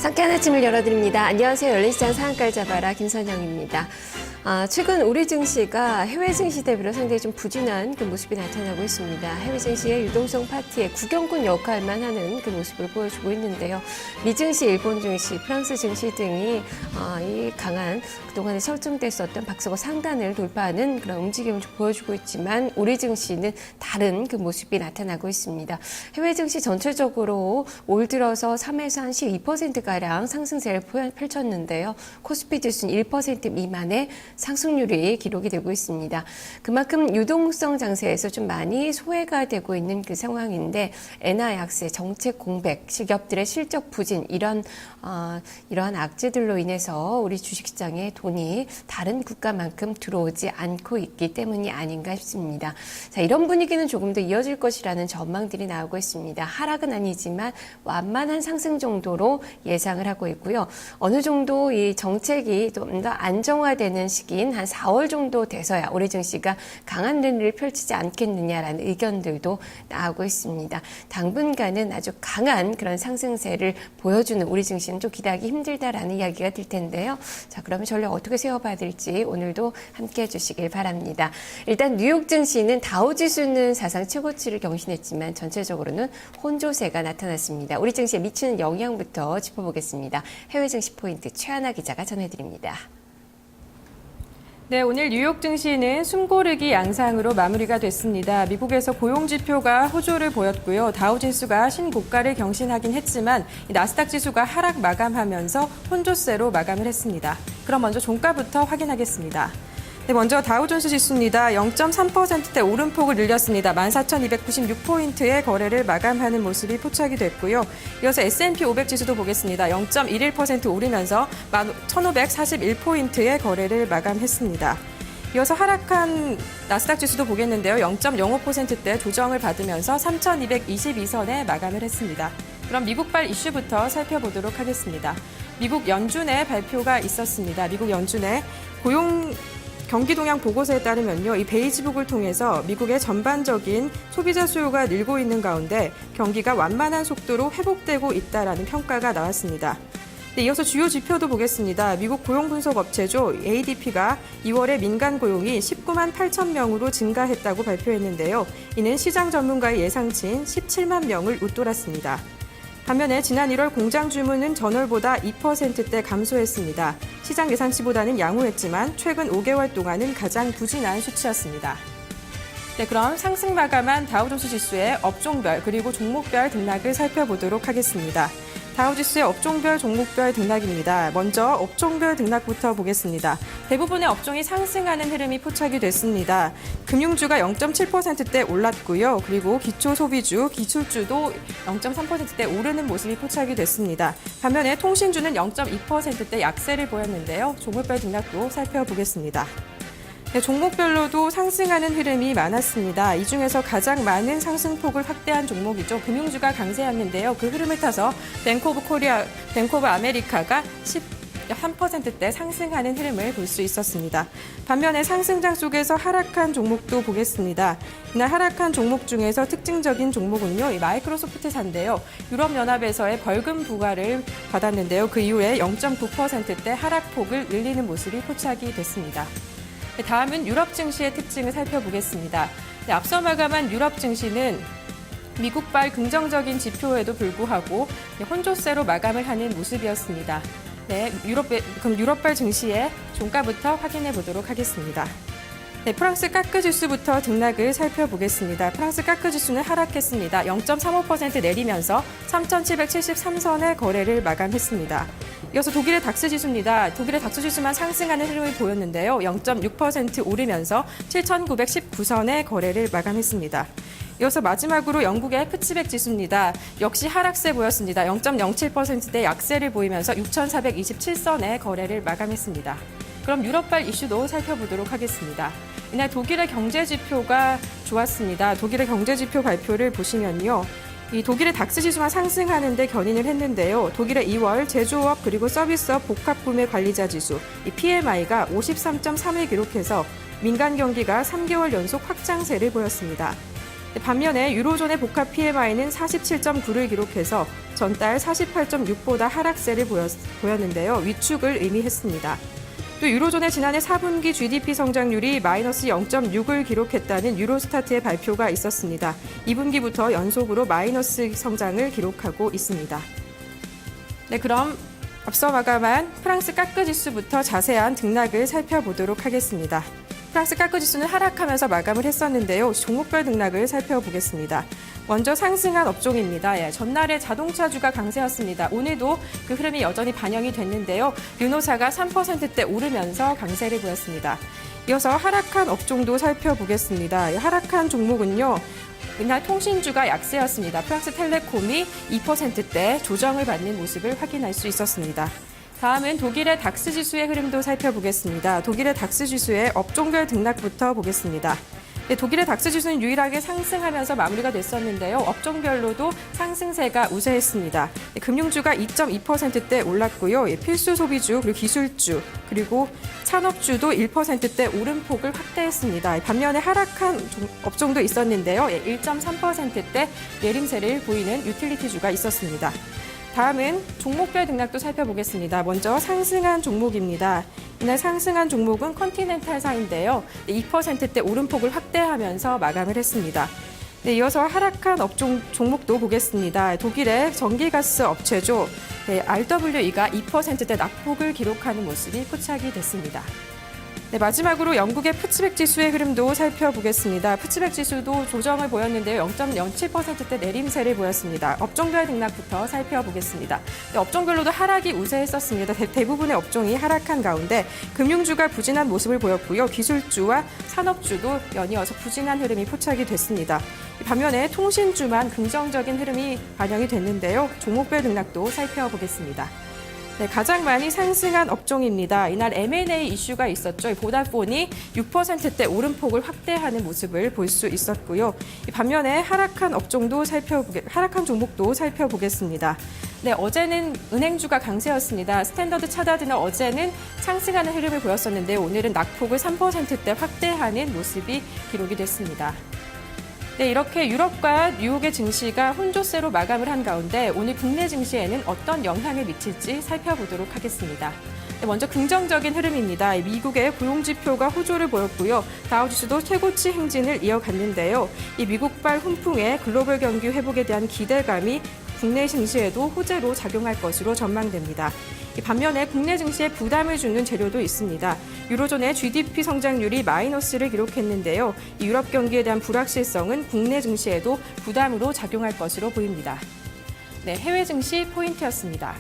상쾌한 아침을 열어드립니다. 안녕하세요. 열린 시장 상한가를 잡아라 김선영입니다. 최근 우리 증시가 해외 증시 대비로 상당히 좀 부진한 그 모습이 나타나고 있습니다. 해외 증시의 유동성 파티의 구경꾼 역할만 하는 그 모습을 보여주고 있는데요. 미 증시, 일본 증시, 프랑스 증시 등이 이 강한 그동안에 설정됐었던 박스권 상단을 돌파하는 그런 움직임을 보여주고 있지만 우리 증시는 다른 그 모습이 나타나고 있습니다. 해외 증시 전체적으로 올 들어서 3에서 한 12%가량 상승세를 펼쳤는데요. 코스피 지수는 1% 미만의 상승률이 기록이 되고 있습니다. 그만큼 유동성 장세에서 좀 많이 소외가 되고 있는 그 상황인데 엔화 약세, 정책 공백, 기업들의 실적 부진 이러한 악재들로 인해서 우리 주식시장에 돈이 다른 국가만큼 들어오지 않고 있기 때문이 아닌가 싶습니다. 자, 이런 분위기는 조금 더 이어질 것이라는 전망들이 나오고 있습니다. 하락은 아니지만 완만한 상승 정도로 예상을 하고 있고요. 어느 정도 이 정책이 좀 더 안정화되는 시기인 한 4월 정도 돼서야 우리 증시가 강한 랠리를 펼치지 않겠느냐라는 의견들도 나오고 있습니다. 당분간은 아주 강한 그런 상승세를 보여주는 우리 증시는 좀 기대하기 힘들다라는 이야기가 들 텐데요. 자, 그러면 전략 어떻게 세워봐야 될지 오늘도 함께 해주시길 바랍니다. 일단 뉴욕 증시는 다우지수는 사상 최고치를 경신했지만 전체적으로는 혼조세가 나타났습니다. 우리 증시에 미치는 영향부터 짚어보겠습니다. 해외 증시 포인트 최하나 기자가 전해드립니다. 네, 오늘 뉴욕 증시는 숨고르기 양상으로 마무리가 됐습니다. 미국에서 고용지표가 호조를 보였고요. 다우지수가 신고가를 경신하긴 했지만 나스닥 지수가 하락 마감하면서 혼조세로 마감을 했습니다. 그럼 먼저 종가부터 확인하겠습니다. 네, 먼저 다우존스 지수입니다. 0.3%대 오름폭을 늘렸습니다. 14,296포인트의 거래를 마감하는 모습이 포착이 됐고요. 이어서 S&P 500 지수도 보겠습니다. 0.11% 오르면서 1,541포인트의 거래를 마감했습니다. 이어서 하락한 나스닥 지수도 보겠는데요. 0.05%대 조정을 받으면서 3,222선에 마감을 했습니다. 그럼 미국발 이슈부터 살펴보도록 하겠습니다. 미국 연준의 발표가 있었습니다. 미국 연준의 경기 동향 보고서에 따르면요, 이 베이지북을 통해서 미국의 전반적인 소비자 수요가 늘고 있는 가운데 경기가 완만한 속도로 회복되고 있다라는 평가가 나왔습니다. 네, 이어서 주요 지표도 보겠습니다. 미국 고용 분석 업체죠, ADP가 2월에 민간 고용이 19만 8천 명으로 증가했다고 발표했는데요. 이는 시장 전문가의 예상치인 17만 명을 웃돌았습니다. 반면에 지난 1월 공장 주문은 전월보다 2%대 감소했습니다. 시장 예상치보다는 양호했지만 최근 5개월 동안은 가장 부진한 수치였습니다. 네, 그럼 상승 마감한 다우존스 지수의 업종별 그리고 종목별 등락을 살펴보도록 하겠습니다. 다우지수의 업종별 종목별 등락입니다. 먼저 업종별 등락부터 보겠습니다. 대부분의 업종이 상승하는 흐름이 포착이 됐습니다. 금융주가 0.7%대 올랐고요. 그리고 기초소비주, 기술주도 0.3%대 오르는 모습이 포착이 됐습니다. 반면에 통신주는 0.2%대 약세를 보였는데요. 종목별 등락도 살펴보겠습니다. 네, 종목별로도 상승하는 흐름이 많았습니다. 이 중에서 가장 많은 상승폭을 확대한 종목이죠. 금융주가 강세였는데요. 그 흐름을 타서 뱅크 오브 아메리카가 13%대 상승하는 흐름을 볼 수 있었습니다. 반면에 상승장 속에서 하락한 종목도 보겠습니다. 이날 하락한 종목 중에서 특징적인 종목은요, 이 마이크로소프트사인데요. 유럽연합에서의 벌금 부과를 받았는데요. 그 이후에 0.9%대 하락폭을 늘리는 모습이 포착이 됐습니다. 다음은 유럽 증시의 특징을 살펴보겠습니다. 네, 앞서 마감한 유럽 증시는 미국발 긍정적인 지표에도 불구하고 혼조세로 마감을 하는 모습이었습니다. 네, 그럼 유럽발 증시의 종가부터 확인해 보도록 하겠습니다. 네, 프랑스 까크 지수부터 등락을 살펴보겠습니다. 프랑스 까크 지수는 하락했습니다. 0.35% 내리면서 3,773선의 거래를 마감했습니다. 이어서 독일의 닥스 지수입니다. 독일의 닥스 지수만 상승하는 흐름을 보였는데요. 0.6% 오르면서 7,919선의 거래를 마감했습니다. 이어서 마지막으로 영국의 FTSE 지수입니다. 역시 하락세 보였습니다. 0.07%대 약세를 보이면서 6,427선의 거래를 마감했습니다. 그럼 유럽발 이슈도 살펴보도록 하겠습니다. 이날 독일의 경제 지표가 좋았습니다. 독일의 경제 지표 발표를 보시면요. 이 독일의 닥스 지수만 상승하는 데 견인을 했는데요. 독일의 2월 제조업 그리고 서비스업 복합 구매 관리자 지수, 이 PMI가 53.3을 기록해서 민간 경기가 3개월 연속 확장세를 보였습니다. 반면에 유로존의 복합 PMI는 47.9를 기록해서 전달 48.6보다 하락세를 보였는데요. 위축을 의미했습니다. 또 유로존의 지난해 4분기 GDP 성장률이 마이너스 0.6을 기록했다는 유로스타트의 발표가 있었습니다. 2분기부터 연속으로 마이너스 성장을 기록하고 있습니다. 네, 그럼 앞서 마감한 프랑스 까크 지수부터 자세한 등락을 살펴보도록 하겠습니다. 프랑스 까크 지수는 하락하면서 마감을 했었는데요. 종목별 등락을 살펴보겠습니다. 먼저 상승한 업종입니다. 전날에 자동차주가 강세였습니다. 오늘도 그 흐름이 여전히 반영이 됐는데요. 르노사가 3%대 오르면서 강세를 보였습니다. 이어서 하락한 업종도 살펴보겠습니다. 하락한 종목은요. 이날 통신주가 약세였습니다. 프랑스 텔레콤이 2%대 조정을 받는 모습을 확인할 수 있었습니다. 다음은 독일의 닥스 지수의 흐름도 살펴보겠습니다. 독일의 닥스 지수의 업종별 등락부터 보겠습니다. 네, 독일의 닥스 지수는 유일하게 상승하면서 마무리가 됐었는데요. 업종별로도 상승세가 우세했습니다. 네, 금융주가 2.2%대 올랐고요. 필수 소비주, 그리고 기술주, 그리고 산업주도 1%대 오름폭을 확대했습니다. 반면에 하락한 업종도 있었는데요. 1.3%대 내림세를 보이는 유틸리티주가 있었습니다. 다음은 종목별 등락도 살펴보겠습니다. 먼저 상승한 종목입니다. 이날 상승한 종목은 컨티넨탈사인데요. 2%대 오름폭을 확대하면서 마감을 했습니다. 네, 이어서 하락한 업종 종목도 보겠습니다. 독일의 전기가스 업체죠. 네, RWE가 2%대 낙폭을 기록하는 모습이 포착이 됐습니다. 네, 마지막으로 영국의 푸츠백 지수의 흐름도 살펴보겠습니다. 푸츠백 지수도 조정을 보였는데요. 0.07%대 내림세를 보였습니다. 업종별 등락부터 살펴보겠습니다. 네, 업종별로도 하락이 우세했었습니다. 대부분의 업종이 하락한 가운데 금융주가 부진한 모습을 보였고요. 기술주와 산업주도 연이어서 부진한 흐름이 포착이 됐습니다. 반면에 통신주만 긍정적인 흐름이 반영이 됐는데요. 종목별 등락도 살펴보겠습니다. 네, 가장 많이 상승한 업종입니다. 이날 M&A 이슈가 있었죠. 보다폰이 6%대 오름폭을 확대하는 모습을 볼 수 있었고요. 반면에 하락한 종목도 살펴보겠습니다. 네, 어제는 은행주가 강세였습니다. 스탠더드 차다드는 어제는 상승하는 흐름을 보였었는데 오늘은 낙폭을 3%대 확대하는 모습이 기록이 됐습니다. 네, 이렇게 유럽과 뉴욕의 증시가 혼조세로 마감을 한 가운데 오늘 국내 증시에는 어떤 영향을 미칠지 살펴보도록 하겠습니다. 네, 먼저 긍정적인 흐름입니다. 미국의 고용지표가 호조를 보였고요. 다우지수도 최고치 행진을 이어갔는데요. 이 미국발 훈풍의 글로벌 경기 회복에 대한 기대감이 국내 증시에도 호재로 작용할 것으로 전망됩니다. 반면에 국내 증시에 부담을 주는 재료도 있습니다. 유로존의 GDP 성장률이 마이너스를 기록했는데요. 이 유럽 경기에 대한 불확실성은 국내 증시에도 부담으로 작용할 것으로 보입니다. 네, 해외 증시 포인트였습니다.